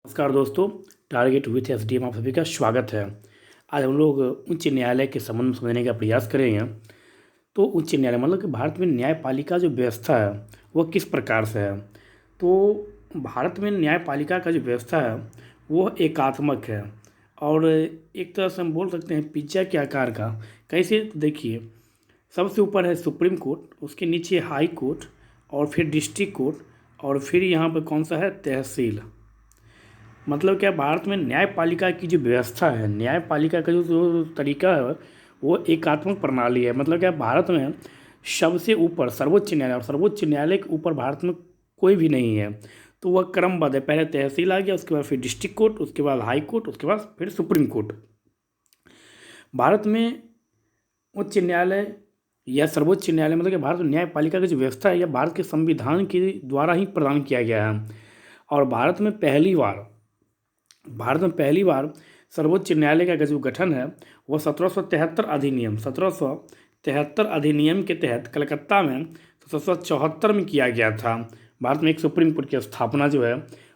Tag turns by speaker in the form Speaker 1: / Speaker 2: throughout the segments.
Speaker 1: नमस्कार दोस्तों। Target with SDM आप सभी का स्वागत है। आज हम लोग उच्च न्यायालय के संबंध में समझने का प्रयास करेंगे। तो उच्च न्यायालय मतलब कि भारत में न्यायपालिका जो व्यवस्था है वह किस प्रकार से है। तो भारत में न्यायपालिका का जो व्यवस्था है वह एकात्मक है और एक तरह से हम बोल सकते हैं पिज्जा के आकार का। कैसे, तो देखिए, सबसे ऊपर है सुप्रीम कोर्ट, उसके नीचे हाई कोर्ट और फिर डिस्ट्रिक्ट कोर्ट और फिर यहाँ पर कौन सा है, तहसील। मतलब क्या, भारत में न्यायपालिका की जो व्यवस्था है, न्यायपालिका का जो तरीका है वो एकात्मक प्रणाली है। मतलब क्या, भारत में सबसे ऊपर सर्वोच्च न्यायालय और सर्वोच्च न्यायालय के ऊपर भारत में कोई भी नहीं है। तो वह क्रमबद्ध है, पहले तहसील आ गया, उसके बाद फिर डिस्ट्रिक्ट कोर्ट, उसके बाद हाई कोर्ट, उसके बाद फिर सुप्रीम कोर्ट। भारत में उच्च न्यायालय या सर्वोच्च न्यायालय मतलब कि भारत में न्यायपालिका की जो व्यवस्था है यह भारत के संविधान के द्वारा ही प्रदान किया गया है। और भारत में पहली बार सर्वोच्च न्यायालय का जो गठन है वह 1773 अधिनियम के तहत कलकत्ता में 1774 में किया गया था। भारत में एक सुप्रीम कोर्ट की स्थापना जो है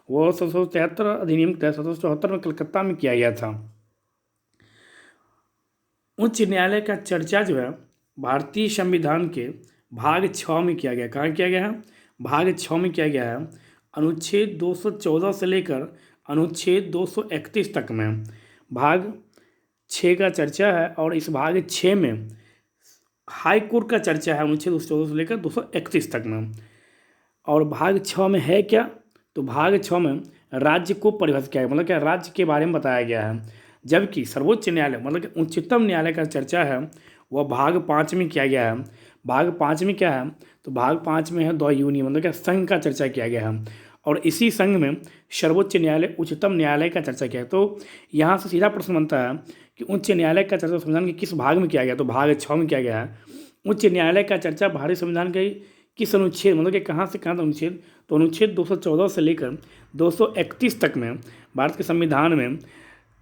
Speaker 1: वो 1773 अधिनियम के तहत 1774 में कलकत्ता में किया गया था। उच्च न्यायालय का चर्चा जो है भारतीय संविधान के भाग 6 में किया गया। कहाँ किया गया है? भाग 6 में किया गया है। अनुच्छेद 214 से लेकर अनुच्छेद 231 तक में भाग 6 का चर्चा है। और इस भाग 6 में हाई कोर्ट का चर्चा है अनुच्छेद 214 से लेकर 231 तक में। और भाग 6 में है क्या? तो भाग 6 में राज्य को परिभाषित किया गया, मतलब क्या, राज्य के बारे में बताया गया है। जबकि सर्वोच्च न्यायालय मतलब कि उच्चतम न्यायालय का चर्चा है वह भाग 5 में किया गया है। भाग 5 में क्या है? तो भाग 5 में है द यूनियन, मतलब क्या, संघ का चर्चा किया गया है। और इसी संघ में सर्वोच्च न्यायालय उच्चतम न्यायालय का चर्चा किया है। तो यहाँ से सीधा प्रश्न बनता है कि उच्च न्यायालय का चर्चा संविधान के किस भाग में किया गया? तो भाग 6 में किया गया है। उच्च न्यायालय का चर्चा भारतीय संविधान के किस अनुच्छेद, मतलब कि कहाँ से कहाँ तक अनुच्छेद? तो अनुच्छेद 214 से लेकर 231 तक में भारत के संविधान में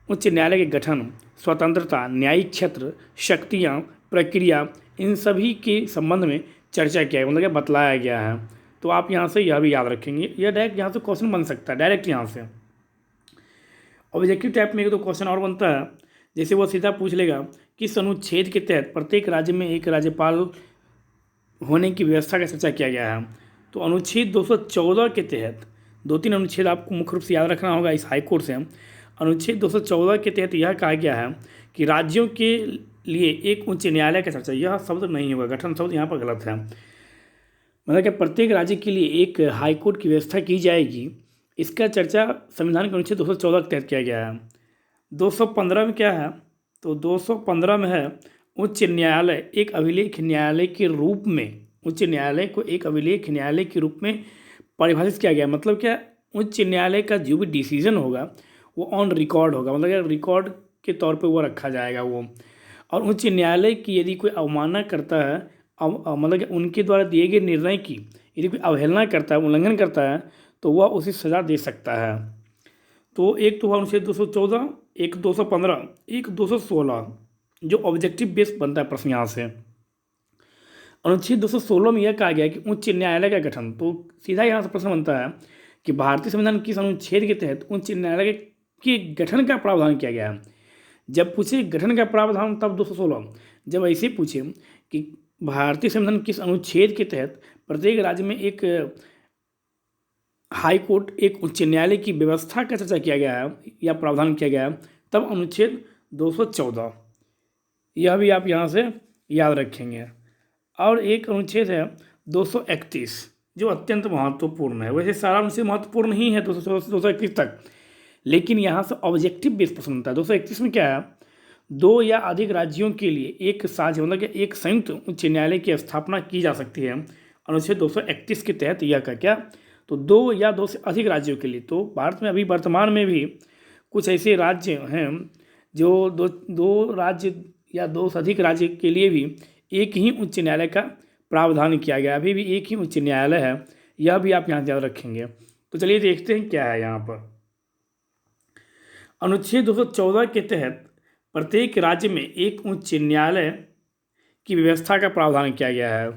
Speaker 1: उच्च न्यायालय के गठन, स्वतंत्रता, न्यायिक क्षेत्र, शक्तियाँ, प्रक्रिया, इन सभी के संबंध में चर्चा किया है, मतलब कि बतलाया गया है। तो आप यहाँ से यह भी याद रखेंगे, यह डायरेक्ट यहाँ से क्वेश्चन बन सकता है डायरेक्ट यहाँ से। ऑब्जेक्टिव टाइप में एक तो क्वेश्चन और बनता है, जैसे वो सीधा पूछ लेगा किस अनुच्छेद के तहत प्रत्येक राज्य में एक राज्यपाल होने की व्यवस्था का चर्चा किया गया है। तो अनुच्छेद 214 के तहत 2-3 अनुच्छेद आपको मुख्य रूप से याद रखना होगा इस हाईकोर्ट से। अनुच्छेद 214 के तहत यह कहा गया है कि राज्यों के लिए एक उच्च न्यायालय का चर्चा, यह शब्द नहीं होगा, गठन शब्द यहाँ पर गलत है। मतलब कि प्रत्येक राज्य के लिए एक हाईकोर्ट की व्यवस्था की जाएगी, इसका चर्चा संविधान के अनुच्छेद 214 के तहत किया गया है। 215 में क्या है? तो 215 में है उच्च न्यायालय एक अभिलेख न्यायालय के रूप में, उच्च न्यायालय को एक अभिलेख न्यायालय के रूप में परिभाषित किया गया। मतलब क्या, उच्च न्यायालय का जो भी डिसीजन होगा वो ऑन रिकॉर्ड होगा, मतलब क्या, रिकॉर्ड के तौर पे वो रखा जाएगा वो। और उच्च न्यायालय की यदि कोई अवमानना करता है, मतलब कि उनके द्वारा दिए गए निर्णय की यदि कोई अवहेलना करता है, उल्लंघन करता है, तो वह उसे सज़ा दे सकता है। तो एक तो हुआ अनुच्छेद 214, एक 215, एक 216, जो ऑब्जेक्टिव बेस बनता है प्रश्न यहाँ से। अनुच्छेद 216 में यह कहा गया कि उच्च न्यायालय का गठन, तो सीधा यहाँ से प्रश्न बनता है कि भारतीय संविधान किस अनुच्छेद के तहत उच्च न्यायालय के गठन का प्रावधान किया गया है। जब पूछे गठन का प्रावधान तब 216, जब ऐसे पूछे कि भारतीय संविधान किस अनुच्छेद के तहत प्रत्येक राज्य में एक हाई कोर्ट, एक उच्च न्यायालय की व्यवस्था का चर्चा किया गया है या प्रावधान किया गया है, तब अनुच्छेद 214, यह भी आप यहाँ से याद रखेंगे। और एक अनुच्छेद है 231 जो अत्यंत महत्वपूर्ण है। वैसे सारा अनुच्छेद महत्वपूर्ण ही है 214 से 231 तक, लेकिन यहाँ से ऑब्जेक्टिव बेस प्रश्न होता है। 231 में क्या है? 2 या अधिक राज्यों के लिए एक साझा, मतलब कि एक संयुक्त उच्च न्यायालय की स्थापना की जा सकती है अनुच्छेद 231 के तहत। यह का क्या? तो 2 या 2 से अधिक राज्यों के लिए। तो भारत में अभी वर्तमान में भी कुछ ऐसे राज्य हैं जो दो राज्य या 2 से अधिक राज्य के लिए भी एक ही उच्च न्यायालय का प्रावधान किया गया, अभी भी एक ही उच्च न्यायालय है, यह भी आप यहाँ याद रखेंगे। तो चलिए देखते हैं क्या है यहाँ पर। अनुच्छेद 214 के तहत प्रत्येक राज्य में एक उच्च न्यायालय की व्यवस्था का प्रावधान किया गया है।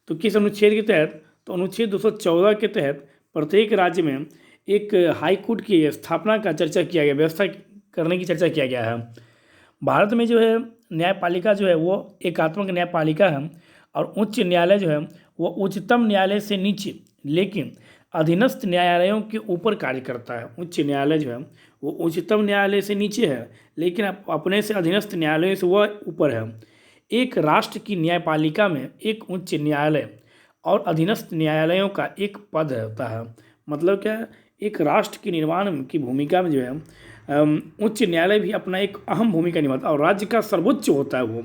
Speaker 1: तो किस अनुच्छेद के तहत? तो अनुच्छेद 214 के तहत प्रत्येक राज्य में एक हाई कोर्ट की स्थापना का चर्चा किया गया, व्यवस्था करने की चर्चा किया गया है। भारत में जो है न्यायपालिका जो है वो एकात्मक न्यायपालिका है, और उच्च न्यायालय जो है वो उच्चतम न्यायालय से नीचे लेकिन अधीनस्थ न्यायालयों के ऊपर कार्य करता है। उच्च न्यायालय जो है वो उच्चतम न्यायालय से नीचे है, लेकिन अपने से अधीनस्थ न्यायालयों से वह ऊपर है। एक राष्ट्र की न्यायपालिका में एक उच्च न्यायालय और अधीनस्थ न्यायालयों का एक पद होता है। मतलब क्या है, एक राष्ट्र के निर्माण की भूमिका में जो है उच्च न्यायालय भी अपना एक अहम भूमिका निभाता है, और राज्य का सर्वोच्च होता है, वो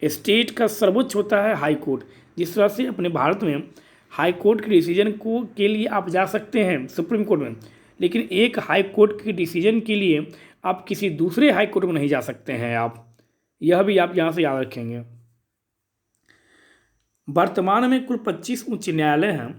Speaker 1: स्टेट का सर्वोच्च होता है हाई कोर्ट। जिस तरह से अपने भारत में हाई कोर्ट के डिसीजन को के लिए आप जा सकते हैं सुप्रीम कोर्ट में, लेकिन एक हाई कोर्ट के डिसीजन के लिए आप किसी दूसरे हाई कोर्ट में नहीं जा सकते हैं। आप यह भी आप यहाँ से याद रखेंगे। वर्तमान में कुल 25 उच्च न्यायालय हैं।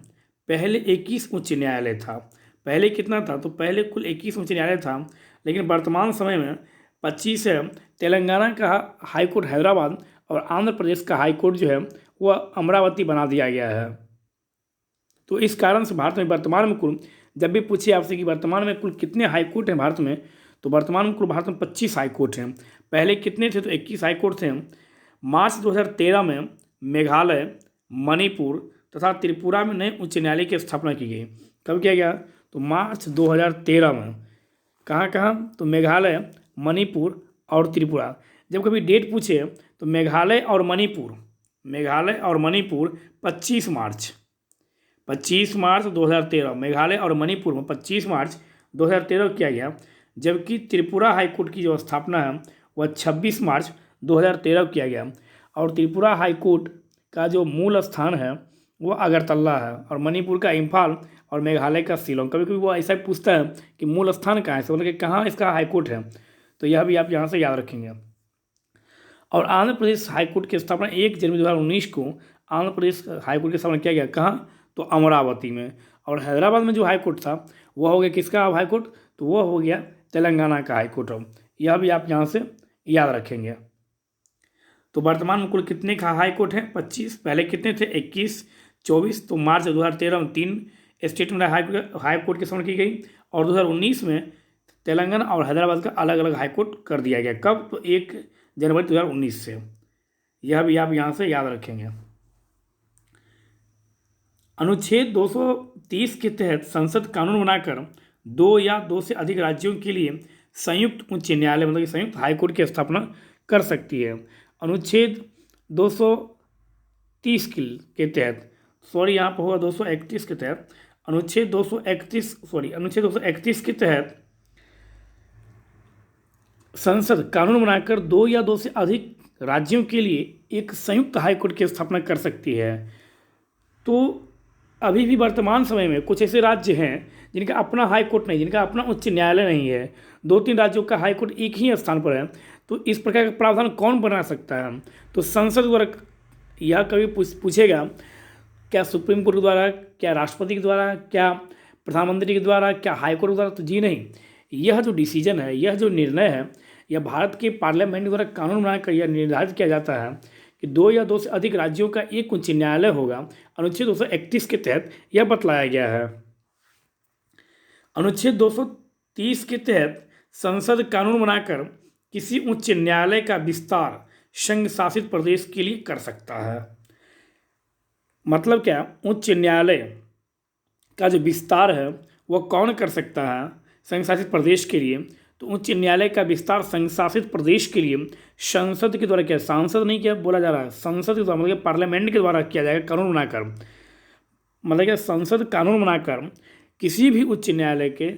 Speaker 1: पहले 21 उच्च न्यायालय था। पहले कितना था? तो पहले कुल 21 उच्च न्यायालय था, लेकिन वर्तमान समय में 25 है। तेलंगाना का हाई कोर्ट हैदराबाद और आंध्र प्रदेश का हाई कोर्ट जो है वह अमरावती बना दिया गया है। तो इस कारण से भारत में वर्तमान में कुल, जब भी पूछे आपसे कि वर्तमान में कुल कितने हाई कोर्ट हैं भारत में, तो वर्तमान में कुल भारत में 25 हाई कोर्ट हैं। पहले कितने थे? तो 21 हाई कोर्ट थे। मार्च 2013 में मेघालय, मणिपुर तथा त्रिपुरा में नए उच्च न्यायालय की स्थापना की गई। कब किया गया? तो मार्च 2013 में। कहाँ कहाँ? तो मेघालय, मणिपुर और त्रिपुरा। जब कभी डेट पूछे तो मेघालय और मणिपुर 25 मार्च 2013 मेघालय और मणिपुर में 25 मार्च 2013 किया गया। जबकि त्रिपुरा हाई कोर्ट की जो स्थापना है वह 26 मार्च 2013 किया गया। और त्रिपुरा हाई कोर्ट का जो मूल स्थान है वो अगरतला है, और मणिपुर का इम्फाल और मेघालय का शिलोंग। कभी कभी वो ऐसा पूछता है कि मूल स्थान कहाँ है, मतलब कि कहाँ इसका हाई कोर्ट है, तो यह भी आप यहाँ से याद रखेंगे। और आंध्र प्रदेश हाई कोर्ट की स्थापना 1 जनवरी 2019 को आंध्र प्रदेश हाई कोर्ट की स्थापना किया गया। कहाँ? तो अमरावती में। और हैदराबाद में जो हाई कोर्ट था वह हो गया किसका हाई कोर्ट? तो वह हो गया तेलंगाना का हाई कोर्ट। यह भी आप यहाँ से याद रखेंगे। तो वर्तमान में कुल कितने का हाई कोर्ट है? 25। पहले कितने थे? 21, 24। तो मार्च 2013 में 3 स्टेट में हाई कोर्ट की स्थापना की गई, और 2019 में तेलंगाना और हैदराबाद का अलग अलग हाई कोर्ट कर दिया गया। कब? तो 1 जनवरी 2019 से। यह भी आप यहाँ से याद रखेंगे। अनुच्छेद 230 के तहत संसद कानून बनाकर 2 या 2 से अधिक राज्यों के लिए संयुक्त उच्च न्यायालय, मतलब कि संयुक्त हाई कोर्ट की स्थापना कर सकती है। अनुच्छेद 230 के तहत, सॉरी यहाँ पर होगा 231 के तहत, अनुच्छेद 231 के तहत संसद कानून बनाकर 2 या 2 से अधिक राज्यों के लिए एक संयुक्त हाई कोर्ट की स्थापना कर सकती है। तो अभी भी वर्तमान समय में कुछ ऐसे राज्य हैं जिनका अपना हाई कोर्ट नहीं, जिनका अपना उच्च न्यायालय नहीं है। 2-3 राज्यों का हाई कोर्ट एक ही स्थान पर है। तो इस प्रकार का प्रावधान कौन बना सकता है? तो संसद द्वारा। यह कभी पूछेगा, क्या सुप्रीम कोर्ट के द्वारा, क्या राष्ट्रपति के द्वारा, क्या प्रधानमंत्री के द्वारा, क्या हाई कोर्ट के द्वारा? तो जी नहीं, यह जो डिसीजन है, यह जो निर्णय है, यह भारत के पार्लियामेंट द्वारा कानून बनाकर यह निर्धारित किया जाता है कि 2 या 2 से अधिक राज्यों का एक उच्च न्यायालय होगा। अनुच्छेद 231 के तहत यह बतलाया गया है। अनुच्छेद 230 के तहत संसद कानून बनाकर किसी उच्च न्यायालय का विस्तार संघ शासित प्रदेश के लिए कर सकता है। मतलब क्या? उच्च न्यायालय का जो विस्तार है वह कौन कर सकता है? संघ शासित प्रदेश के लिए। तो उच्च न्यायालय का विस्तार संघ शासित प्रदेश के लिए संसद के द्वारा, क्या सांसद नहीं क्या बोला जा रहा है, संसद के द्वारा, मतलब पार्लियामेंट के द्वारा किया जाएगा कानून बनाकर। मतलब क्या? संसद कानून बनाकर किसी भी उच्च न्यायालय के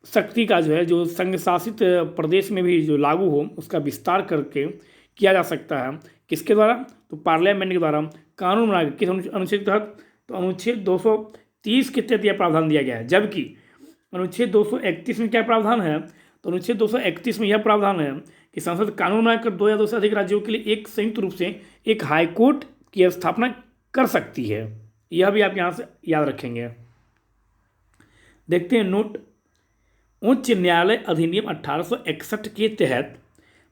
Speaker 1: शक्ति का जो है, जो संघ शासित प्रदेश में भी जो लागू हो, उसका विस्तार करके किया जा सकता है। किसके द्वारा? तो पार्लियामेंट के द्वारा कानून बनाकर। किस अनुच्छेद के तहत? तो अनुच्छेद 230 के तहत यह प्रावधान दिया गया है। जबकि अनुच्छेद 231 में क्या प्रावधान है? तो अनुच्छेद 231 में यह प्रावधान है कि संसद कानून बनाकर 2 या 2 से अधिक राज्यों के लिए एक संयुक्त रूप से एक हाई कोर्ट की स्थापना कर सकती है। यह भी आप यहाँ से याद रखेंगे। देखते हैं नोट। उच्च न्यायालय अधिनियम 1861 के तहत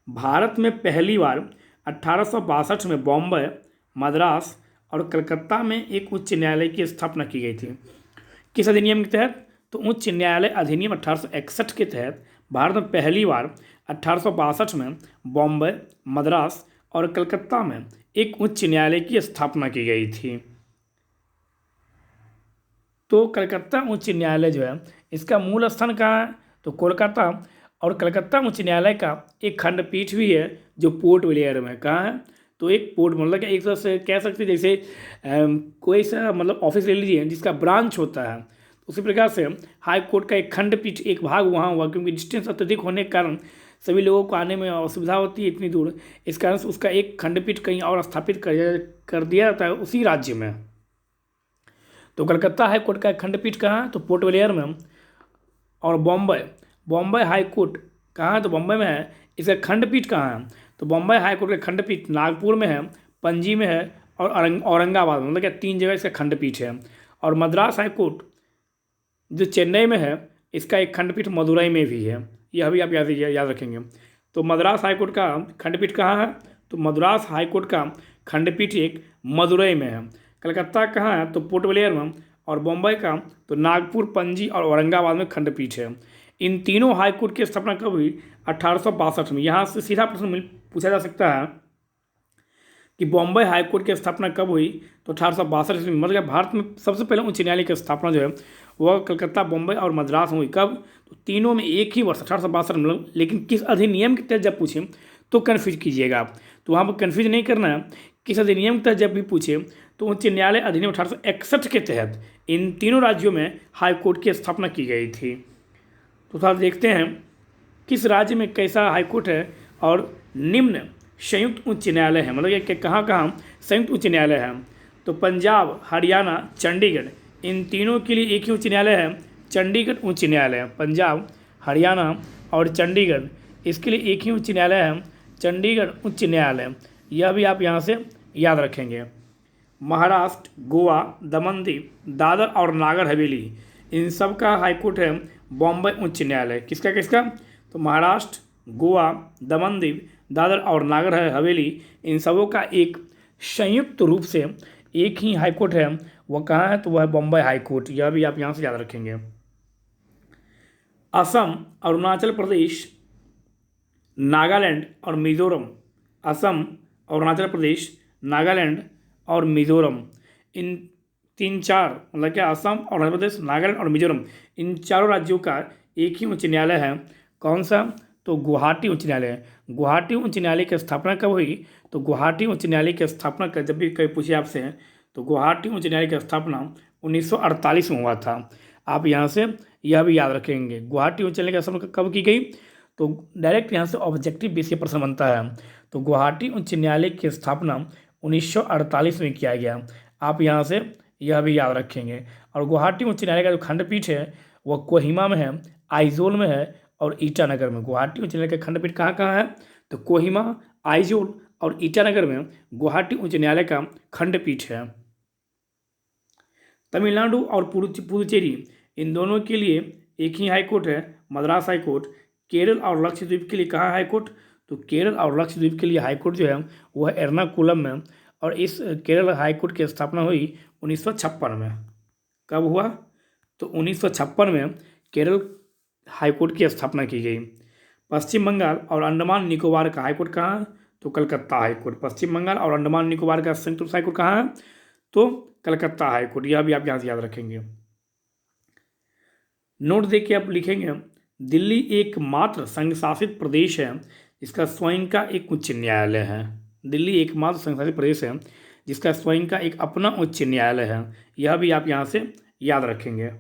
Speaker 1: भारत में पहली बार 1862 में बॉम्बे, मद्रास और कलकत्ता में एक उच्च न्यायालय की स्थापना की गई थी। किस अधिनियम के तहत? तो उच्च न्यायालय अधिनियम 1861 के तहत भारत में पहली बार 1862 में बॉम्बे, मद्रास और कलकत्ता में एक उच्च न्यायालय की स्थापना की गई थी। तो कलकत्ता उच्च न्यायालय जो है इसका मूल स्थान कहाँ है? तो कोलकाता। और कलकत्ता उच्च न्यायालय का एक खंडपीठ भी है जो पोर्ट ब्लेयर में। कहाँ है? तो एक पोर्ट, मतलब कि एक तरह से कह सकते हैं जैसे कोई सा मतलब ऑफिस ले लीजिए जिसका ब्रांच होता है, उसी प्रकार से हाई कोर्ट का एक खंडपीठ एक भाग वहाँ हुआ, क्योंकि डिस्टेंस अत्यधिक होने के कारण सभी लोगों को आने में असुविधा होती है इतनी दूर, इस कारण से उसका एक खंडपीठ कहीं और स्थापित कर दिया जाता है उसी राज्य में। तो कलकत्ता हाई कोर्ट का एक खंडपीठ कहाँ है? तो पोर्ट ब्लेयर में। और बॉम्बे हाई कोर्ट कहाँ है? तो बॉम्बे में है। इसका खंडपीठ कहाँ है? तो बॉम्बे हाई कोर्ट का खंडपीठ नागपुर में है, पणजी में है और औरंगाबाद में, मतलब क्या 3 जगह इसका खंडपीठ है। और मद्रास हाई कोर्ट जो चेन्नई में है, इसका एक खंडपीठ मदुरई में भी है। यह भी आप याद रखेंगे। तो मद्रास हाई कोर्ट का खंडपीठ कहाँ है? तो मद्रास हाई कोर्ट का खंडपीठ एक मदुरई में है। कलकत्ता कहाँ है? तो पोर्ट ब्लेयर में। और बॉम्बे का तो नागपुर, पणजी और औरंगाबाद में खंडपीठ है। इन तीनों हाई कोर्ट की स्थापना कब हुई? 1862 में। यहाँ से सीधा प्रश्न पूछा जा सकता है कि बॉम्बे हाई कोर्ट की स्थापना कब हुई? तो 1862 ईस्वी में। मतलब भारत में सबसे पहले उच्च न्यायालय की स्थापना जो है वह कलकत्ता, बॉम्बे और मद्रास में हुई। कब? तो तीनों में एक ही वर्ष 1862 में। लेकिन किस अधिनियम के तहत जब पूछे तो कन्फ्यूज कीजिएगा आप, तो वहाँ पर कन्फ्यूज नहीं करना है। किस अधिनियम के तहत जब भी पूछे तो उच्च न्यायालय अधिनियम 1861 के तहत इन तीनों राज्यों में हाई कोर्ट की स्थापना की गई थी। तो थोड़ा देखते हैं किस राज्य में कैसा हाई कोर्ट है और निम्न संयुक्त उच्च न्यायालय है, मतलब ये कहाँ कहाँ संयुक्त उच्च न्यायालय है। तो पंजाब, हरियाणा, चंडीगढ़, इन तीनों के लिए एक ही उच्च न्यायालय है, चंडीगढ़ उच्च न्यायालय। पंजाब, हरियाणा और चंडीगढ़, इसके लिए एक ही उच्च न्यायालय है, चंडीगढ़ उच्च न्यायालय। यह भी आप यहाँ से याद रखेंगे। महाराष्ट्र, गोवा, दमन दीव, दादर और नागर हवेली, इन सब का हाईकोर्ट है बॉम्बे उच्च न्यायालय। किसका किसका? तो महाराष्ट्र, गोवा, दमन दीव, दादर और नागर हवेली, इन सबों का एक संयुक्त रूप से एक ही हाईकोर्ट है। वह कहाँ है? तो वह है बॉम्बे हाईकोर्ट। यह भी आप यहाँ से याद रखेंगे। असम, अरुणाचल प्रदेश, नागालैंड और मिजोरम, असम, अरुणाचल प्रदेश, नागालैंड और मिजोरम, इन 3-4 मतलब क्या असम, अरुणाचल प्रदेश, नागालैंड और मिजोरम, इन चारों राज्यों का एक ही उच्च न्यायालय है। कौन सा? तो गुवाहाटी उच्च न्यायालय। गुवाहाटी उच्च न्यायालय की स्थापना कब हुई? तो गुवाहाटी उच्च न्यायालय की स्थापना का जब भी कभी पूछे आपसे तो गुवाहाटी उच्च न्यायालय की स्थापना 1948 में हुआ था। आप यहाँ से यह भी याद रखेंगे। गुवाहाटी उच्च न्यायालय की स्थापना कब की गई? तो डायरेक्ट यहाँ से ऑब्जेक्टिव बेस पे प्रश्न बनता है। तो गुवाहाटी उच्च न्यायालय की स्थापना 1948 में किया गया। आप यहाँ से यह भी याद रखेंगे। और गुवाहाटी उच्च न्यायालय का जो खंडपीठ है वह कोहिमा में है, आइजोल में है और ईटानगर में। गुवाहाटी उच्च न्यायालय का खंडपीठ कहाँ कहाँ है? तो कोहिमा, आइजोल और ईटानगर में गुवाहाटी उच्च न्यायालय का खंडपीठ है। तमिलनाडु और पुडुचेरी, इन दोनों के लिए एक ही हाईकोर्ट है, मद्रास हाईकोर्ट। केरल और लक्षद्वीप के लिए कहाँ हाईकोर्ट? तो केरल और लक्षद्वीप के लिए हाईकोर्ट जो है वह एर्नाकुलम में। और इस केरल हाईकोर्ट की स्थापना हुई 1956 में। कब हुआ? तो 1956 में केरल हाईकोर्ट की स्थापना की गई। पश्चिम बंगाल और अंडमान निकोबार का हाईकोर्ट कहाँ है? तो कलकत्ता हाईकोर्ट। पश्चिम बंगाल और अंडमान निकोबार का संयुक्त हाईकोर्ट कहाँ है? तो कलकत्ता हाईकोर्ट। यह भी आप यहाँ से याद रखेंगे। नोट देके आप लिखेंगे, दिल्ली एकमात्र संघ शासित प्रदेश है जिसका स्वयं का एक उच्च न्यायालय है। दिल्ली एकमात्र संघ शासित प्रदेश है जिसका स्वयं का एक अपना उच्च न्यायालय है। यह भी आप यहाँ से याद रखेंगे।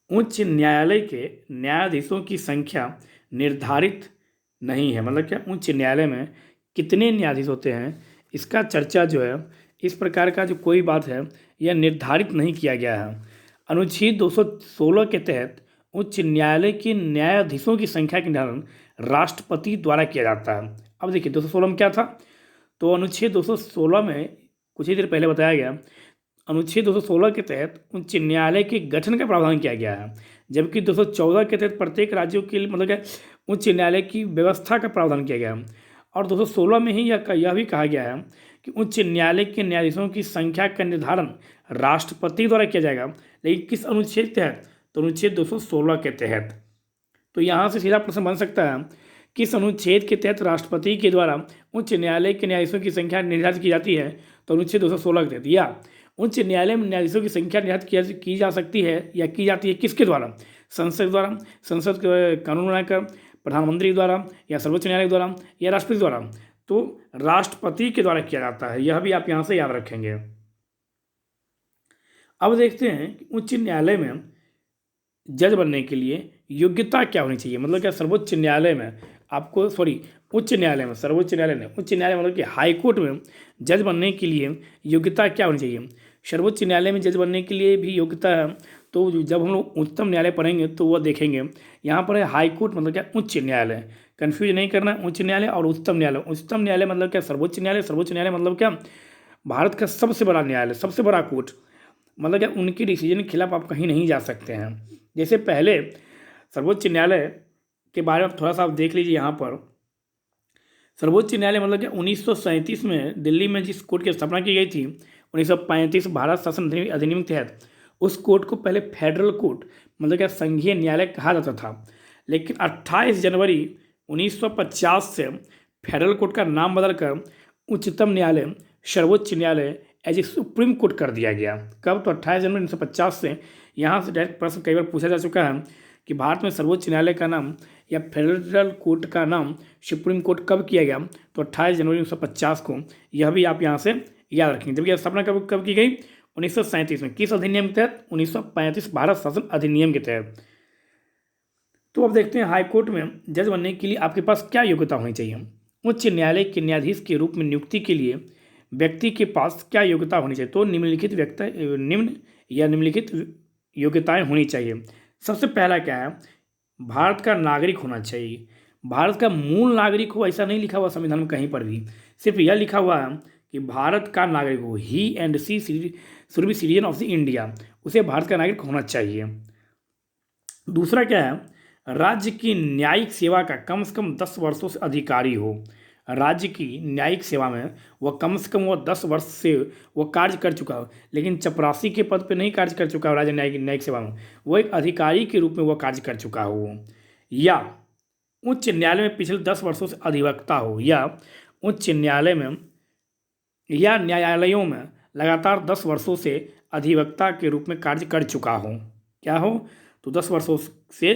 Speaker 1: उच्च न्यायालय के न्यायाधीशों की संख्या निर्धारित नहीं है, मतलब क्या उच्च न्यायालय में कितने न्यायाधीश होते हैं इसका चर्चा जो है, इस प्रकार का जो कोई बात है यह निर्धारित नहीं किया गया है। अनुच्छेद 216 के तहत उच्च न्यायालय के न्यायाधीशों की संख्या का निर्धारण राष्ट्रपति द्वारा किया जाता है। अब देखिए 216 में क्या था? तो अनुच्छेद 216 में कुछ ही देर पहले बताया गया, अनुच्छेद 216 के तहत उच्च न्यायालय के गठन का प्रावधान किया गया है, जबकि 214 के तहत प्रत्येक राज्यों के लिए मतलब क्या उच्च न्यायालय की व्यवस्था का प्रावधान किया गया है। और 216 में ही यह भी कहा गया है कि उच्च न्यायालय के न्यायाधीशों की संख्या का निर्धारण राष्ट्रपति द्वारा किया जाएगा, लेकिन किस अनुच्छेद के तहत? तो अनुच्छेद 216 के तहत। तो यहाँ से सीधा प्रश्न बन सकता है, किस अनुच्छेद के तहत राष्ट्रपति के द्वारा उच्च न्यायालय के न्यायाधीशों की संख्या निर्धारित की जाती है? तो अनुच्छेद 216 के तहत। या उच्च न्यायालय में न्यायाधीशों की संख्या निर्धारित की जा सकती है या की जाती है किसके द्वारा? संसद द्वारा, संसद के कानून बनाकर, प्रधानमंत्री द्वारा, या सर्वोच्च न्यायालय द्वारा, या राष्ट्रपति द्वारा? तो राष्ट्रपति के द्वारा किया जाता है, यह भी आप यहाँ से याद रखेंगे। अब देखते हैं कि उच्च न्यायालय में जज बनने के लिए योग्यता क्या होनी चाहिए। मतलब क्या सर्वोच्च न्यायालय में आपको उच्च न्यायालय में, सर्वोच्च न्यायालय में, उच्च न्यायालय मतलब कि हाई कोर्ट में जज बनने के लिए योग्यता क्या होनी चाहिए? सर्वोच्च न्यायालय में जज बनने के लिए भी योग्यता है, तो जब हम लोग उच्चतम न्यायालय पढ़ेंगे तो वह देखेंगे। यहाँ पर है हाई कोर्ट मतलब क्या उच्च न्यायालय, कन्फ्यूज नहीं करना, उच्च न्यायालय और उच्चतम न्यायालय। उच्चतम न्यायालय मतलब क्या सर्वोच्च न्यायालय, सर्वोच्च न्यायालय मतलब क्या भारत का सबसे बड़ा न्यायालय, सबसे बड़ा कोर्ट, मतलब क्या उनके डिसीजन के खिलाफ आप कहीं नहीं जा सकते हैं। जैसे पहले सर्वोच्च न्यायालय के बारे में थोड़ा सा आप देख लीजिए। यहाँ पर सर्वोच्च न्यायालय मतलब क्या 1937 में दिल्ली में जिस कोर्ट की स्थापना की गई थी, 1935 भारत शासन अधिनियम के तहत, उस कोर्ट को पहले फेडरल कोर्ट मतलब क्या संघीय न्यायालय कहा जाता था। लेकिन 28 जनवरी 1950 से फेडरल कोर्ट का नाम बदलकर उच्चतम न्यायालय, सर्वोच्च न्यायालय एज ए सुप्रीम कोर्ट कर दिया गया। कब? तो 28 जनवरी 1950 से। यहाँ से डायरेक्ट प्रश्न कई बार पूछा जा चुका है कि भारत में सर्वोच्च न्यायालय का नाम या फेडरल कोर्ट का नाम सुप्रीम कोर्ट कब किया गया? तो 28 जनवरी 1950 को। यह भी आप यहाँ से याद रखेंगे। जबकि स्थापना कब की गई? 1937 में। किस अधिनियम के तहत? 1935 भारत शासन अधिनियम के तहत। तो अब देखते हैं हाईकोर्ट में जज बनने के लिए आपके पास क्या योग्यता होनी चाहिए। उच्च न्यायालय के न्यायाधीश के रूप में नियुक्ति के लिए व्यक्ति के पास क्या योग्यता होनी चाहिए? तो निम्नलिखित योग्यताएं होनी चाहिए। सबसे पहला क्या है? भारत का नागरिक होना चाहिए। भारत का मूल नागरिक हो ऐसा नहीं लिखा हुआ संविधान में कहीं पर भी, सिर्फ यह लिखा हुआ है कि भारत का नागरिक हो, he and she should be citizen of the India, उसे भारत का नागरिक होना चाहिए। दूसरा क्या है? राज्य की न्यायिक सेवा का कम से कम 10 वर्षों से अधिकारी हो। राज्य की न्यायिक सेवा में वह कम से कम 10 वर्ष से वो कार्य कर चुका हो, लेकिन चपरासी के पद पे नहीं कार्य कर चुका हो राज्य न्यायिक सेवा में, वो एक अधिकारी के रूप में वह कार्य कर चुका हो। या उच्च न्यायालय में पिछले 10 वर्षों से अधिवक्ता हो, या उच्च न्यायालय में या न्यायालयों में लगातार 10 वर्षों से अधिवक्ता के रूप में कार्य कर चुका हो। क्या हो? तो 10 वर्षों से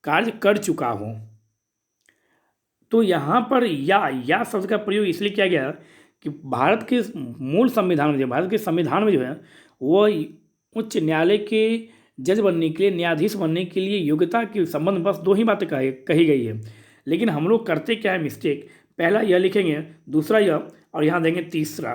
Speaker 1: कार्य कर चुका हो। तो यहाँ पर या शब्द का प्रयोग इसलिए किया गया कि भारत के मूल संविधान में, भारत के संविधान में जो है वो उच्च न्यायालय के जज बनने के लिए, न्यायाधीश बनने के लिए योग्यता के संबंध बस 2 ही बातें कही गई है। लेकिन हम लोग करते क्या है मिस्टेक, पहला यह लिखेंगे, दूसरा यह, और यहाँ देंगे तीसरा,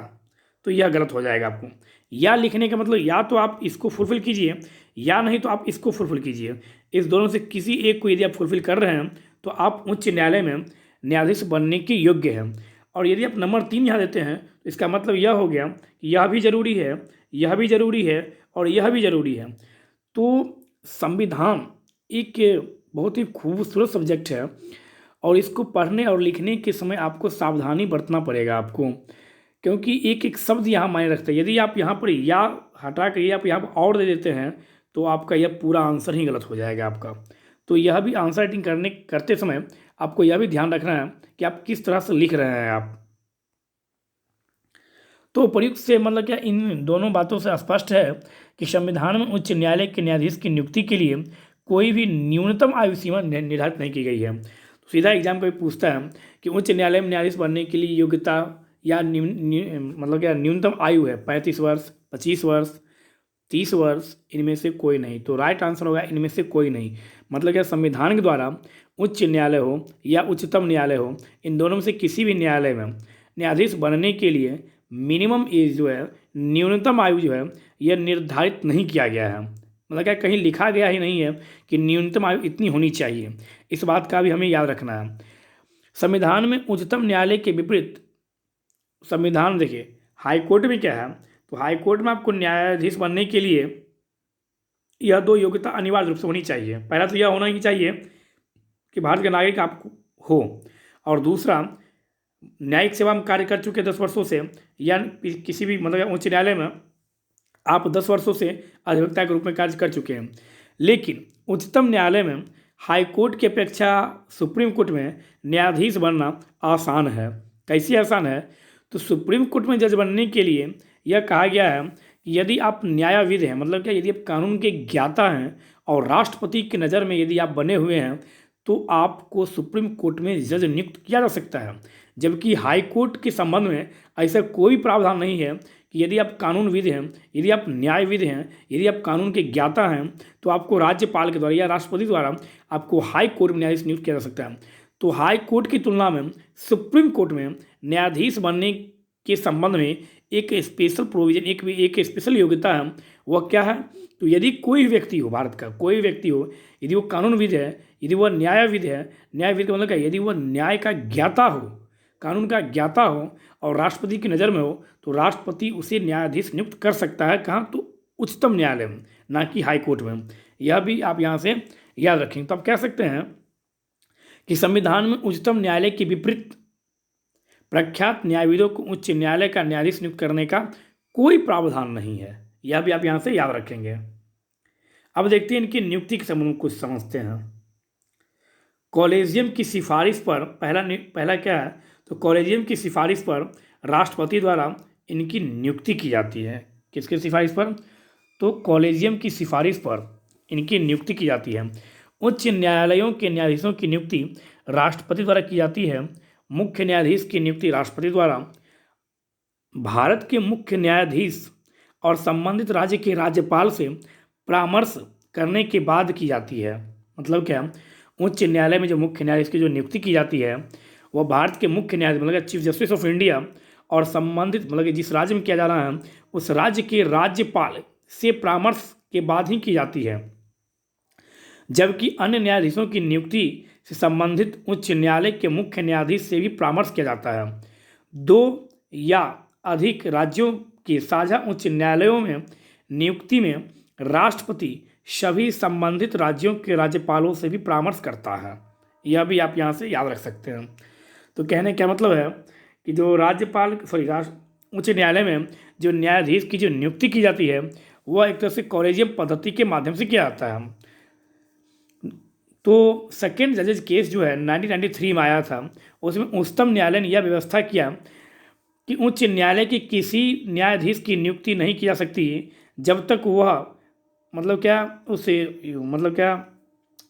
Speaker 1: तो यह गलत हो जाएगा आपको। या लिखने का मतलब या तो आप इसको फुलफिल कीजिए या नहीं तो आप इसको फुलफिल कीजिए। इस दोनों से किसी एक को यदि आप फुलफिल कर रहे हैं तो आप उच्च न्यायालय में न्यायाधीश बनने के योग्य हैं। और यदि आप नंबर 3 यहाँ देते हैं तो इसका मतलब यह हो गया कि यह भी जरूरी है, यह भी जरूरी है और यह भी जरूरी है। तो संविधान एक बहुत ही खूबसूरत सब्जेक्ट है और इसको पढ़ने और लिखने के समय आपको सावधानी बरतना पड़ेगा आपको, क्योंकि एक एक शब्द यहाँ मायने रखते हैं। यदि आप यहाँ पर या हटा कर आप यहाँ पर और दे देते हैं तो आपका यह पूरा आंसर ही गलत हो जाएगा आपका। तो यह भी आंसर राइटिंग करते समय आपको यह भी ध्यान रखना है कि आप किस तरह से लिख रहे हैं आप। तो प्रयुक्त से मतलब क्या इन दोनों बातों से स्पष्ट है कि संविधान में उच्च न्यायालय के न्यायाधीश की नियुक्ति के लिए कोई भी न्यूनतम आयु सीमा निर्धारित नहीं की गई है। तो सीधा एग्जाम कोई पूछता है कि उच्च न्यायालय में न्यायाधीश बनने के लिए योग्यता या मतलब क्या न्यूनतम आयु है 35 वर्ष, 25 वर्ष, 30 वर्ष, इनमें से कोई नहीं। तो राइट आंसर होगा इनमें से कोई नहीं। मतलब क्या संविधान के द्वारा उच्च न्यायालय हो या उच्चतम न्यायालय हो, इन दोनों में से किसी भी न्यायालय में न्यायाधीश बनने के लिए मिनिमम एज जो है, न्यूनतम आयु जो है, यह निर्धारित नहीं किया गया है। मतलब क्या कहीं लिखा गया ही नहीं है कि न्यूनतम आयु इतनी होनी चाहिए। इस बात का भी हमें याद रखना है। संविधान में उच्चतम न्यायालय के विपरीत संविधान देखिए हाईकोर्ट में क्या है, तो हाईकोर्ट में आपको न्यायाधीश बनने के लिए यह 2 योग्यता अनिवार्य रूप से होनी चाहिए। पहला तो यह होना ही चाहिए कि भारत का नागरिक आप हो, और दूसरा न्यायिक सेवा में कार्य कर चुके 10 वर्षों से, या किसी भी मतलब उच्च न्यायालय में आप 10 वर्षों से अधिवक्ता के रूप में कार्य कर चुके हैं। लेकिन उच्चतम न्यायालय में हाई कोर्ट की अपेक्षा सुप्रीम कोर्ट में न्यायाधीश बनना आसान है। कैसे आसान है? तो सुप्रीम कोर्ट में जज बनने के लिए यह कहा गया है कि यदि आप न्यायविद हैं, मतलब क्या, यदि आप कानून के ज्ञाता हैं और राष्ट्रपति की नज़र में यदि आप बने हुए हैं तो आपको सुप्रीम कोर्ट में जज नियुक्त किया जा सकता है। जबकि हाई कोर्ट के संबंध में ऐसा कोई प्रावधान नहीं है कि यदि आप कानूनविद हैं, यदि आप न्यायविद हैं, यदि आप कानून के ज्ञाता हैं तो आपको राज्यपाल के द्वारा या राष्ट्रपति द्वारा आपको हाई कोर्ट में न्यायाधीश नियुक्त किया जा सकता है। तो हाई कोर्ट की तुलना में सुप्रीम कोर्ट में न्यायाधीश बनने के संबंध में एक स्पेशल प्रोविजन, एक स्पेशल योग्यता है। वह क्या है? तो यदि कोई व्यक्ति हो, भारत का कोई व्यक्ति हो, यदि वो कानूनविद है, यदि वह न्यायविद है, न्यायविद का मतलब क्या, यदि वह न्याय का ज्ञाता हो, कानून का ज्ञाता हो और राष्ट्रपति की नज़र में हो तो राष्ट्रपति उसे न्यायाधीश नियुक्त कर सकता है। कहाँ? तो उच्चतम न्यायालय में, ना कि हाई कोर्ट में। यह भी आप यहाँ से याद रखेंगे। तो आप कह सकते हैं कि संविधान में उच्चतम न्यायालय के विपरीत प्रख्यात न्यायविदों को उच्च न्यायालय का न्यायाधीश नियुक्त करने का कोई प्रावधान नहीं है। यह भी आप यहाँ से याद रखेंगे। अब देखते हैं इनकी नियुक्ति के संबंध में कुछ समझते हैं। कॉलेजियम की सिफारिश पर पहला क्या है? तो कॉलेजियम की सिफारिश पर राष्ट्रपति द्वारा इनकी नियुक्ति की जाती है। किसकी सिफारिश पर? तो कॉलेजियम की सिफारिश पर इनकी नियुक्ति की जाती है। उच्च न्यायालयों के न्यायाधीशों की नियुक्ति राष्ट्रपति द्वारा की जाती है। मुख्य न्यायाधीश की नियुक्ति राष्ट्रपति द्वारा भारत के मुख्य न्यायाधीश और संबंधित राज्य के राज्यपाल से परामर्श करने के बाद की जाती है। मतलब क्या? उच्च न्यायालय में जो मुख्य न्यायाधीश की जो नियुक्ति की जाती है वह भारत के मुख्य न्यायाधीश, मतलब चीफ जस्टिस ऑफ इंडिया, और संबंधित, मतलब कि जिस राज्य में किया जा रहा है उस राज्य के राज्यपाल से परामर्श के बाद ही की जाती है। जबकि अन्य न्यायाधीशों की नियुक्ति से संबंधित उच्च न्यायालय के मुख्य न्यायाधीश से भी परामर्श किया जाता है। 2 या अधिक राज्यों के साझा उच्च न्यायालयों में नियुक्ति में राष्ट्रपति सभी संबंधित राज्यों के राज्यपालों से भी परामर्श करता है। यह भी आप यहाँ से याद रख सकते हैं। तो कहने का मतलब है कि जो उच्च न्यायालय में जो न्यायाधीश की जो नियुक्ति की जाती है वह एक तरह से कॉलेजियम पद्धति के माध्यम से किया जाता है। तो सेकेंड जजेज केस जो है 1993 में आया था, उसमें उच्चतम न्यायालय ने यह व्यवस्था किया कि उच्च न्यायालय के किसी न्यायाधीश की नियुक्ति नहीं की जा सकती जब तक वह, मतलब क्या, उसे, मतलब क्या,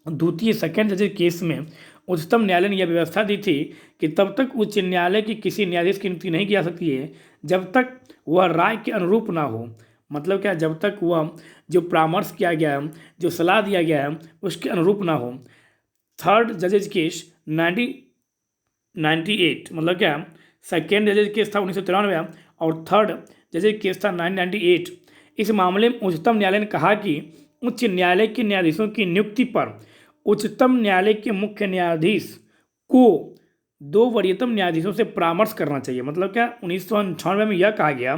Speaker 1: द्वितीय सेकेंड जजेज केस में उच्चतम न्यायालय ने यह व्यवस्था दी थी कि तब तक उच्च न्यायालय की किसी न्यायाधीश की नियुक्ति नहीं की जा सकती है जब तक वह राय के अनुरूप ना हो। मतलब क्या? जब तक वह जो परामर्श किया गया है, जो सलाह दिया गया है, उसके अनुरूप ना हो। थर्ड जजेज केस 1998, मतलब क्या, सेकेंड जजेज केस था 1993 और थर्ड जजेज केस था 1998। इस मामले में उच्चतम न्यायालय ने कहा कि उच्च न्यायालय के न्यायाधीशों की नियुक्ति पर उच्चतम न्यायालय के मुख्य न्यायाधीश को 2 वरीयतम न्यायाधीशों से परामर्श करना चाहिए। मतलब क्या, 1998 में यह कहा गया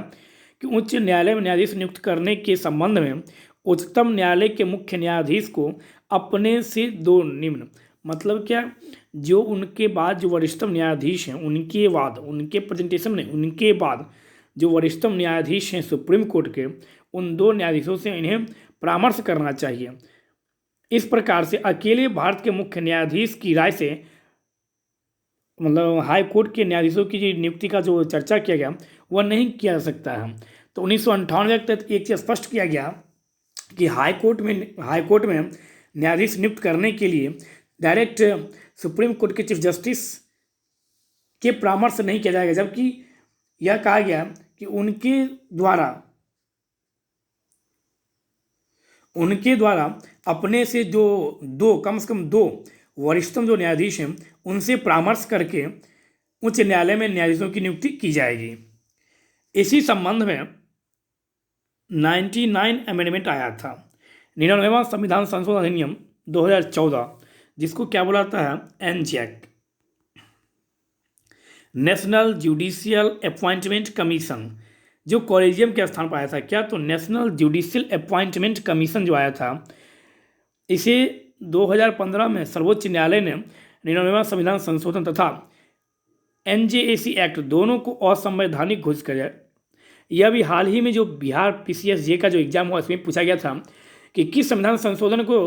Speaker 1: कि उच्च न्यायालय में न्यायाधीश नियुक्त करने के संबंध में उच्चतम न्यायालय के मुख्य न्यायाधीश को अपने से 2 निम्न, मतलब क्या, जो उनके बाद जो वरिष्ठतम न्यायाधीश हैं उनके बाद, उनके प्रेजेंटेशन में उनके बाद जो वरिष्ठतम न्यायाधीश हैं सुप्रीम कोर्ट के, उन 2 न्यायाधीशों से इन्हें परामर्श करना चाहिए। इस प्रकार से अकेले भारत के मुख्य न्यायाधीश की राय से, मतलब हाई कोर्ट के न्यायाधीशों की जो नियुक्ति का जो चर्चा किया गया वह नहीं किया जा सकता है। तो 1998 तक एक चीज़ स्पष्ट किया गया कि हाई कोर्ट में न्यायाधीश नियुक्त करने के लिए डायरेक्ट सुप्रीम कोर्ट के चीफ जस्टिस के परामर्श नहीं किया जाएगा, जबकि यह कहा गया कि उनके द्वारा अपने से जो 2, कम से कम 2 वरिष्ठतम जो न्यायाधीश हैं उनसे परामर्श करके उच्च न्यायालय में न्यायाधीशों की नियुक्ति की जाएगी। इसी संबंध में 99 अमेंडमेंट आया था, 99वां संविधान संशोधन अधिनियम 2014, जिसको क्या बुलाता है? एनजैक, नेशनल जुडिशियल अपॉइंटमेंट कमीशन, जो कॉलेजियम के स्थान पर आया था। क्या? तो नेशनल जुडिशियल अपॉइंटमेंट कमीशन जो आया था, इसे 2015 में सर्वोच्च न्यायालय ने 99वां संविधान संशोधन तथा NJAC एक्ट दोनों को असंवैधानिक घोषित किया। यह भी हाल ही में जो बिहार PCSJ का जो एग्जाम हुआ इसमें पूछा गया था कि किस संविधान संशोधन को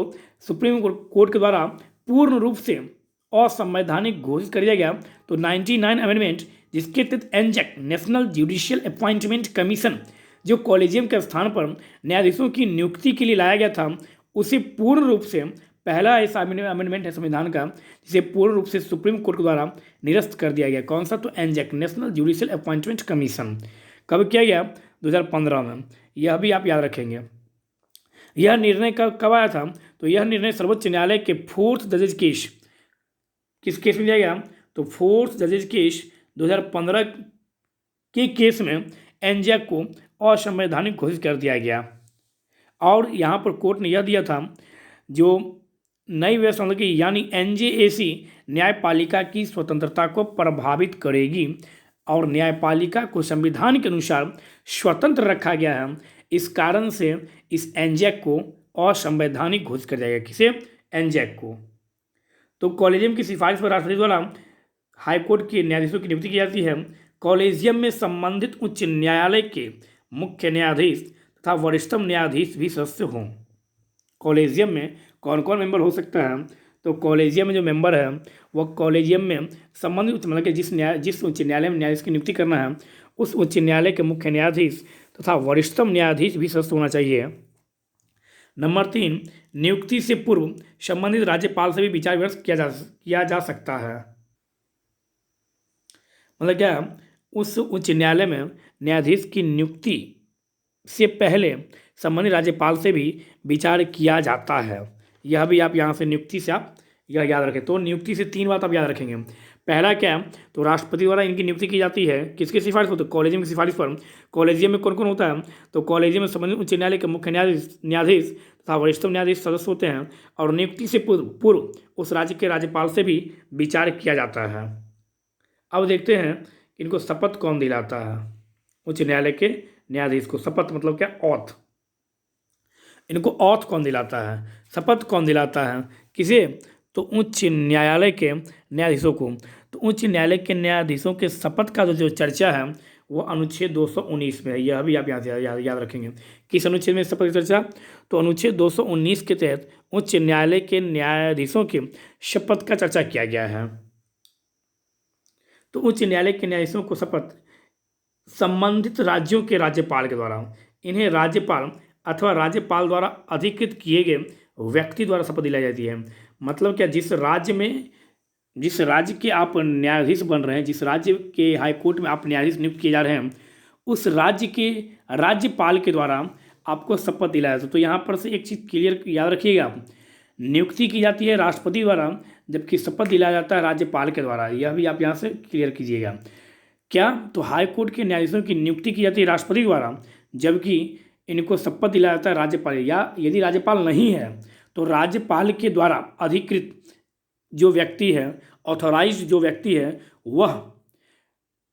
Speaker 1: सुप्रीम कोर्ट के द्वारा पूर्ण रूप से असंवैधानिक घोषित कर दिया गया। तो 99 अमेंडमेंट, जिसके तहत एनजेक नेशनल जुडिशियल अपॉइंटमेंट कमीशन जो कॉलेजियम के स्थान पर न्यायाधीशों की नियुक्ति के लिए लाया गया था, उसे पूर्ण रूप से पहला ऐसा अमेंडमेंट है संविधान का जिसे पूर्ण रूप से सुप्रीम कोर्ट के द्वारा निरस्त कर दिया गया। कौन सा? तो एनजेक नेशनल जुडिशियल अपॉइंटमेंट कमीशन। कब किया गया? 2015 में। यह भी आप याद रखेंगे। यह निर्णय कब आया था? तो यह निर्णय सर्वोच्च न्यायालय के फोर्थ जजेज केस, किस केस में लिया गया? तो फोर्थ जजेज केस 2015 के केस में एनजेक को असंवैधानिक घोषित कर दिया गया। और यहाँ पर कोर्ट ने यह दिया था जो नई व्यवस्था मतलब कि यानी NJAC न्यायपालिका की स्वतंत्रता को प्रभावित करेगी और न्यायपालिका को संविधान के अनुसार स्वतंत्र रखा गया है। इस कारण से इस एनजेक को असंवैधानिक घोषित कर जाएगा। किसे? एनजेक को। तो कॉलेजियम की सिफारिश पर राष्ट्रपति द्वारा हाईकोर्ट के न्यायाधीशों की नियुक्ति की जाती है। कॉलेजियम में संबंधित उच्च न्यायालय के मुख्य न्यायाधीश तथा वरिष्ठतम न्यायाधीश भी सदस्य हों। कॉलेजियम में कौन कौन मेंबर हो सकता है? तो कॉलेजियम में जो मेंबर है वह कॉलेजियम में संबंधित मतलब कि जिस उच्च न्यायालय में न्यायाधीश की नियुक्ति करना है उस उच्च न्यायालय के मुख्य न्यायाधीश तथा वरिष्ठतम न्यायाधीश भी सदस्य होना चाहिए। नंबर 3, नियुक्ति से पूर्व संबंधित राज्यपाल से भी विचार विमर्श किया जा सकता है। मतलब क्या? उस उच्च न्यायालय में न्यायाधीश की नियुक्ति से पहले संबंधित राज्यपाल से भी विचार किया जाता है। यह भी आप यहाँ से नियुक्ति से आप यह याद रखें। तो नियुक्ति से 3 बात आप याद रखेंगे। पहला क्या है? तो राष्ट्रपति द्वारा इनकी नियुक्ति की जाती है। किसकी सिफारिश पर? तो कॉलेजियम की सिफारिश पर। कॉलेजियम में कौन कौन होता है? तो कॉलेजियम में संबंधित उच्च न्यायालय के मुख्य न्यायाधीश तथा वरिष्ठतम न्यायाधीश सदस्य होते हैं। और नियुक्ति से पूर्व उस राज्य के राज्यपाल से भी विचार किया जाता है। अब देखते हैं इनको शपथ कौन दिलाता है। उच्च न्यायालय के न्यायाधीश को शपथ मतलब क्या? ऑथ। इनको ऑथ कौन दिलाता है? शपथ कौन दिलाता है? किसे? तो उच्च न्यायालय के न्यायाधीशों को। तो उच्च न्यायालय के न्यायाधीशों के शपथ का जो चर्चा है वो अनुच्छेद 219 में है। यह भी आप यहाँ से याद रखेंगे। किस अनुच्छेद में शपथ की चर्चा? तो अनुच्छेद 219 के तहत उच्च न्यायालय के न्यायाधीशों के शपथ का चर्चा किया गया है। तो उच्च न्यायालय के न्यायाधीशों को शपथ संबंधित राज्यों के राज्यपाल के द्वारा, इन्हें राज्यपाल अथवा राज्यपाल द्वारा अधिकृत किए गए व्यक्ति द्वारा शपथ दिलाई जाती है। मतलब क्या? जिस राज्य के आप न्यायाधीश बन रहे हैं, जिस राज्य के हाईकोर्ट में आप न्यायाधीश नियुक्त किए जा रहे हैं, उस राज्य के राज्यपाल के द्वारा आपको शपथ दिलाया जाता है। तो यहाँ पर से एक चीज़ क्लियर याद रखिएगा, नियुक्ति की जाती है राष्ट्रपति द्वारा, जबकि शपथ दिलाया जाता है राज्यपाल के द्वारा। यह भी आप यहाँ से क्लियर कीजिएगा। क्या? तो हाईकोर्ट के न्यायाधीशों की नियुक्ति की जाती है राष्ट्रपति द्वारा, जबकि इनको शपथ दिलाया जाता है राज्यपाल, या यदि राज्यपाल नहीं है तो राज्यपाल के द्वारा अधिकृत जो व्यक्ति है, ऑथोराइज्ड जो व्यक्ति है, वह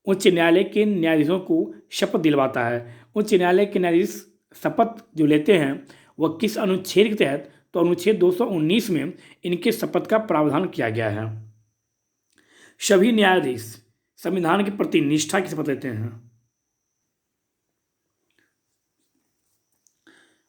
Speaker 1: उच्च न्यायालय के न्यायाधीशों को शपथ दिलवाता है। उच्च न्यायालय के न्यायाधीश शपथ जो लेते हैं वह किस अनुच्छेद के तहत? तो अनुच्छेद 219 में इनके शपथ का प्रावधान किया गया है। सभी न्यायाधीश संविधान के प्रति निष्ठा की शपथ लेते हैं।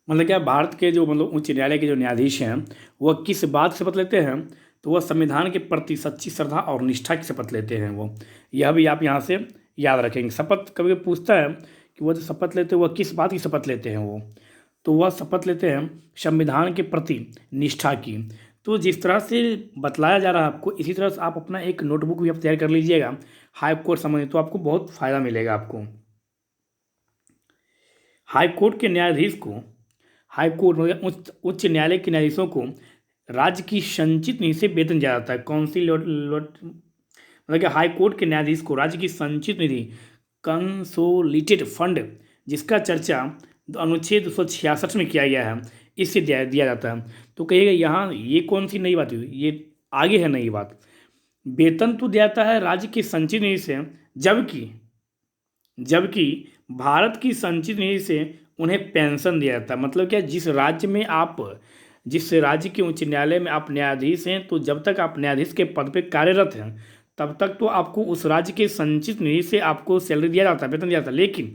Speaker 1: मतलब क्या? भारत के जो उच्च न्यायालय के जो न्यायाधीश हैं वह किस बात की शपथ लेते हैं? तो वह संविधान के प्रति सच्ची श्रद्धा और निष्ठा की शपथ लेते हैं वो। यह भी आप यहाँ से याद रखेंगे। शपथ कभी पूछता है कि वह जो शपथ लेते हैं वह किस बात की शपथ लेते हैं वो, तो वह शपथ लेते हैं संविधान के प्रति निष्ठा की। तो जिस तरह से बतलाया जा रहा है आपको, इसी तरह से आप अपना एक नोटबुक भी आप तैयार कर लीजिएगा हाई कोर्ट संबंधित, तो आपको बहुत फ़ायदा मिलेगा। आपको हाई कोर्ट के न्यायाधीश को, हाई कोर्ट मतलब उच्च न्यायालय के न्यायाधीशों को राज्य की संचित निधि से वेतन दिया जाता है। कौन सी मतलब कि हाई कोर्ट के न्यायाधीश को राज्य की संचित निधि, कंसोलिडेटेड फंड, जिसका चर्चा अनुच्छेद 266 में किया गया है, इससे दिया जाता है। तो कहिएगा यहाँ ये कौन सी नई बात हुई? ये आगे है नई बात। वेतन तो दिया जाता है राज्य की संचित निधि से, जबकि भारत की संचित निधि से उन्हें पेंशन दिया जाता है। मतलब क्या? जिस राज्य के उच्च न्यायालय में आप न्यायाधीश हैं, तो जब तक आप न्यायाधीश के पद पे कार्यरत हैं तब तक तो आपको उस राज्य के संचित निधि से आपको सैलरी दिया जाता है, वेतन दिया जाता है। लेकिन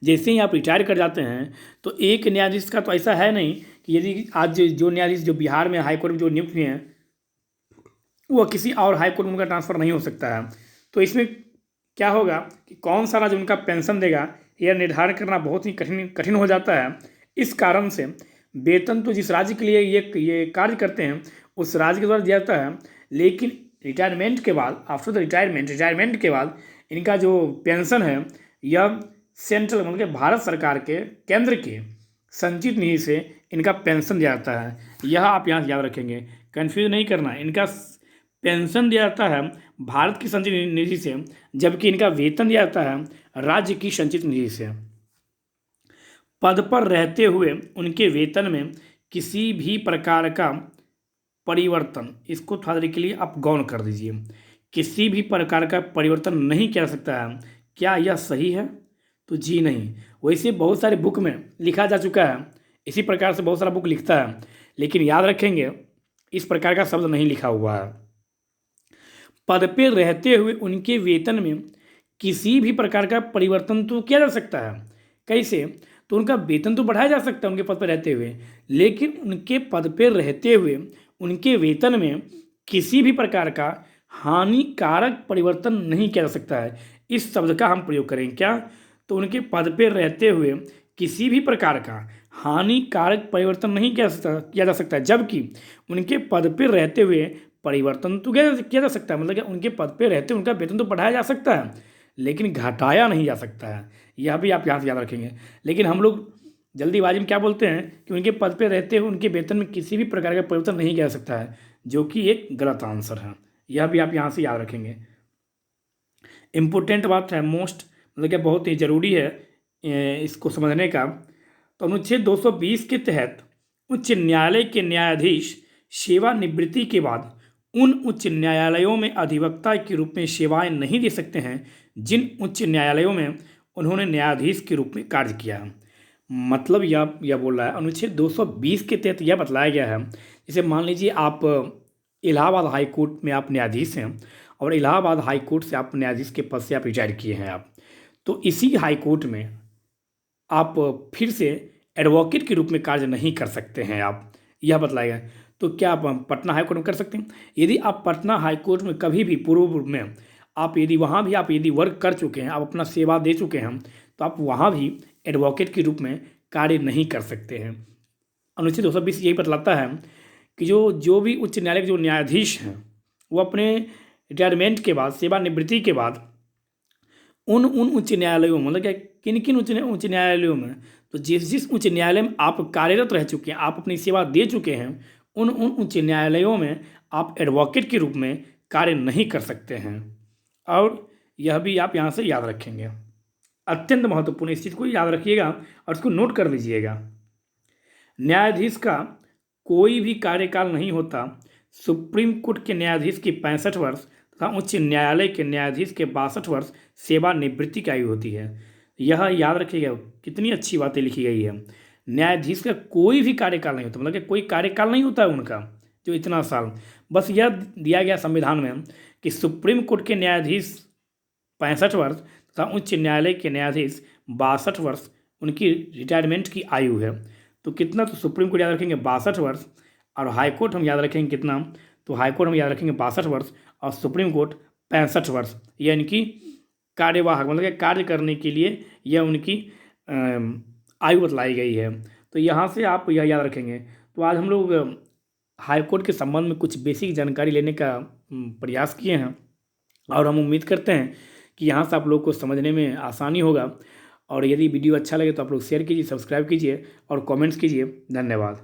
Speaker 1: जैसे ही आप रिटायर कर जाते हैं तो एक न्यायाधीश का तो ऐसा है नहीं कि यदि आज जो न्यायाधीश जो बिहार में हाईकोर्ट में जो नियुक्त हुए हैं वो किसी और हाईकोर्ट में उनका ट्रांसफ़र नहीं हो सकता है। तो इसमें क्या होगा कि कौन सा राज्य उनका पेंशन देगा यह निर्धारण करना बहुत ही कठिन कठिन हो जाता है। इस कारण से वेतन तो जिस राज्य के लिए ये कार्य करते हैं उस राज्य के द्वारा दिया जाता है, लेकिन रिटायरमेंट के बाद आफ्टर द रिटायरमेंट के बाद इनका जो पेंशन है यह सेंट्रल मतलब कि भारत सरकार के केंद्र के संचित निधि से इनका पेंशन दिया जाता है। यह आप यहाँ से याद रखेंगे, कंफ्यूज नहीं करना। इनका पेंशन दिया जाता है भारत की संचित निधि से, जबकि इनका वेतन दिया जाता है राज्य की संचित निधि से। पद पर रहते हुए उनके वेतन में किसी भी प्रकार का परिवर्तन, इसको थोड़ा देर के लिए आप गौण कर दीजिए, किसी भी प्रकार का परिवर्तन नहीं किया जा सकता है। क्या यह सही है? तो जी नहीं। वैसे बहुत सारे बुक में लिखा जा चुका है, इसी प्रकार से बहुत सारा बुक लिखता है, लेकिन याद रखेंगे इस प्रकार का शब्द नहीं लिखा हुआ है। पद पे रहते हुए उनके वेतन में किसी भी प्रकार का परिवर्तन तो किया जा सकता है। कैसे? तो उनका वेतन तो बढ़ाया जा सकता है उनके पद पर रहते हुए, लेकिन उनके पद पर रहते हुए उनके वेतन में किसी भी प्रकार का हानिकारक परिवर्तन नहीं किया जा सकता है। इस शब्द का हम प्रयोग करें क्या? तो उनके पद पर रहते हुए किसी भी प्रकार का हानिकारक परिवर्तन नहीं किया जा सकता है, जबकि उनके पद पर रहते हुए परिवर्तन तो किया जा सकता है। मतलब कि उनके पद पे रहते उनका वेतन तो बढ़ाया जा सकता है, लेकिन घटाया नहीं जा सकता है। यह भी आप यहाँ से याद रखेंगे। लेकिन हम लोग जल्दीबाजी में क्या बोलते हैं कि उनके पद पे रहते हुए उनके वेतन में किसी भी प्रकार का परिवर्तन नहीं किया जा सकता है, जो कि एक गलत आंसर है। यह भी आप यहाँ से याद रखेंगे। इम्पोर्टेंट बात है, मोस्ट मतलब कि बहुत ही ज़रूरी है इसको समझने का। तो अनुच्छेद 220 के तहत उच्च न्यायालय के न्यायाधीश सेवानिवृत्ति के बाद उन उच्च न्यायालयों में अधिवक्ता के रूप में सेवाएं नहीं दे सकते हैं जिन उच्च न्यायालयों में उन्होंने न्यायाधीश के रूप में कार्य किया है। मतलब यह बोल रहा है अनुच्छेद 220 के तहत यह बतलाया गया है, जैसे मान लीजिए आप इलाहाबाद हाई कोर्ट में आप न्यायाधीश हैं और इलाहाबाद हाई कोर्ट से आप न्यायाधीश के पद से आप रिटायर किए हैं आप, तो इसी हाई कोर्ट में आप फिर से एडवोकेट के रूप में कार्य नहीं कर सकते हैं आप, यह बतलाया गया। तो क्या आप पटना हाई कोर्ट में कर सकते हैं? यदि आप पटना हाई कोर्ट में कभी भी पूर्व में आप यदि वहाँ भी आप यदि वर्क कर चुके हैं, आप अपना सेवा दे चुके हैं, तो आप वहाँ भी एडवोकेट के रूप में कार्य नहीं कर सकते हैं। अनुच्छेद 220 यही बतलाता है कि जो भी उच्च न्यायालय के जो न्यायाधीश हैं वो अपने रिटायरमेंट के बाद, सेवानिवृत्ति के बाद उन उच्च न्यायालयों में, मतलब क्या किन किन उच्च न्यायालयों में, तो जिस उच्च न्यायालय में आप कार्यरत रह चुके हैं, आप अपनी सेवा दे चुके हैं, उन उच्च न्यायालयों में आप एडवोकेट के रूप में कार्य नहीं कर सकते हैं। और यह भी आप यहाँ से याद रखेंगे, अत्यंत महत्वपूर्ण, इस चीज़ को याद रखिएगा और इसको नोट कर लीजिएगा। न्यायाधीश का कोई भी कार्यकाल नहीं होता। सुप्रीम कोर्ट के न्यायाधीश की 65 वर्ष तथा उच्च न्यायालय के न्यायाधीश के 62 वर्ष सेवानिवृत्ति की आयु होती है। यह याद रखिएगा, कितनी अच्छी बातें लिखी गई है। न्यायाधीश का कोई भी कार्यकाल नहीं होता, मतलब कि कोई कार्यकाल नहीं होता है उनका जो इतना साल, बस यह दिया गया संविधान में कि सुप्रीम कोर्ट के न्यायाधीश 65 वर्ष तथा उच्च न्यायालय के न्यायाधीश 62 वर्ष उनकी रिटायरमेंट की आयु है। तो कितना? तो सुप्रीम कोर्ट याद रखेंगे 62 वर्ष और हाई कोर्ट हम याद रखेंगे कितना? तो हाई कोर्ट हम याद रखेंगे 62 वर्ष और सुप्रीम कोर्ट 65 वर्ष। यह इनकी कार्यवाहक मतलब कि कार्य करने के लिए यह उनकी आयु बतलाई गई है। तो यहाँ से आप यह याद रखेंगे। तो आज हम लोग हाई कोर्ट के संबंध में कुछ बेसिक जानकारी लेने का प्रयास किए हैं और हम उम्मीद करते हैं कि यहाँ से आप लोग को समझने में आसानी होगा। और यदि वीडियो अच्छा लगे तो आप लोग शेयर कीजिए, सब्सक्राइब कीजिए और कमेंट्स कीजिए। धन्यवाद।